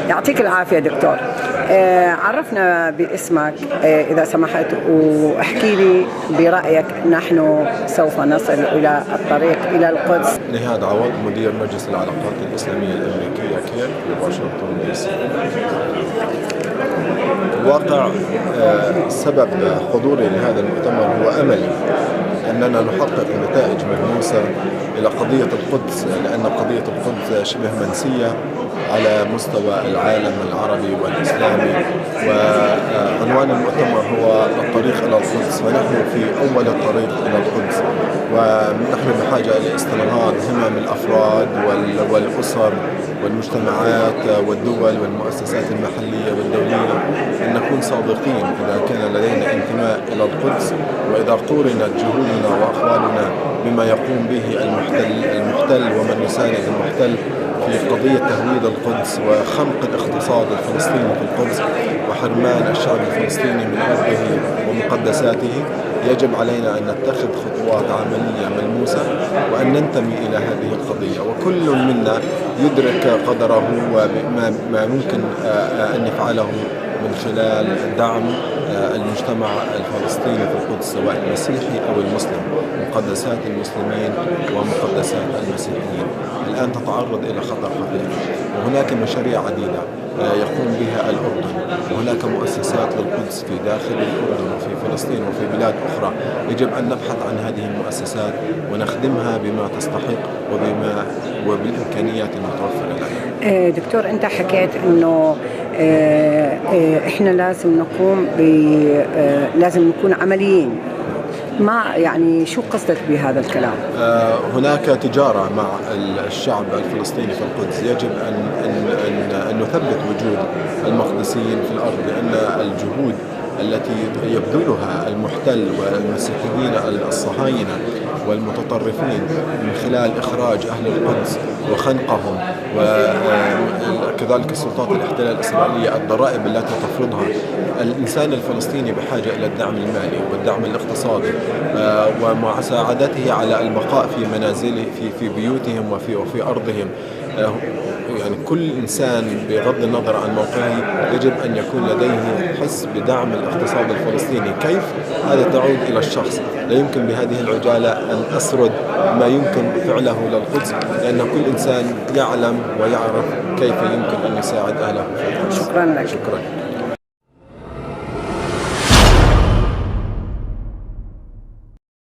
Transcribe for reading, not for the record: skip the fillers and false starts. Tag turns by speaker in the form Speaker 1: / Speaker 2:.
Speaker 1: يعطيك العافية دكتور. عرفنا باسمك إذا سمحت، واحكي لي برأيك نحن سوف نصل إلى الطريق إلى القدس.
Speaker 2: نهاد عوض، مدير مجلس العلاقات الإسلامية الأمريكية كير في واشنطن دي سي. الواقع سبب حضوري لهذا المؤتمر هو أملي أننا نحقق نتائج ملموسة إلى قضية القدس، لأن قضية القدس شبه منسية على مستوى العالم العربي والإسلامي، وعنوان المؤتمر هو الطريق إلى القدس، ونحن في أول الطريق إلى القدس، ونحن بحاجة إلى استنهاض همم الأفراد والأسر والمجتمعات والدول والمؤسسات المحلية والدولية، أن نكون صادقين إذا كان لدينا انتماء إلى القدس، وإذا قورنت جهودنا وأقوالنا بما يقوم به المحتل ومن يساند المحتل في قضية تهويد القدس وخنق الاقتصاد الفلسطيني في القدس وحرمان الشعب الفلسطيني من أرضه ومقدساته، يجب علينا أن نتخذ خطوات عملية ملموسة وأن ننتمي إلى هذه القضية، وكل منا يدرك قدره وما ممكن أن يفعله من خلال دعم المجتمع الفلسطيني في القدس، سواء المسيحي أو المسلم، مقدسات المسلمين ومقدسات المسيحيين الآن تتعرض إلى خطر خطير، وهناك مشاريع عديدة يقوم بها الأردن، وهناك مؤسسات للقدس في داخل الأردن وفي فلسطين وفي بلاد أخرى. يجب أن نبحث عن هذه المؤسسات ونخدمها بما تستحق وبالإمكانيات المتوفرة لنا.
Speaker 1: دكتور، أنت حكيت أنه إحنا لازم نقوم لازم نكون عمليين. ما يعني شو قصدك بهذا الكلام؟
Speaker 2: هناك تجارة مع الشعب الفلسطيني في القدس، يجب أن نثبت وجود المقدسيين في الأرض، لأن الجهود التي يبذلها المحتل والمسيحيين الصهاينة والمتطرفين من خلال إخراج أهل القدس وخنقهم، وكذلك السلطات الاحتلال الإسرائيلية الضرائب التي تفرضها، الإنسان الفلسطيني بحاجة إلى الدعم المالي والدعم الاقتصادي ومساعدته على البقاء في منازله في بيوتهم وفي أرضهم. يعني كل إنسان بغض النظر عن موقعه يجب أن يكون لديه حس بدعم الاقتصاد الفلسطيني. كيف؟ هذا تعود إلى الشخص. لا يمكن بهذه العجالة أن أسرد ما يمكن فعله للقدس، لأن كل إنسان يعلم ويعرف كيف يمكن أن يساعد أهله.
Speaker 1: شكرا لك.
Speaker 2: شكرا.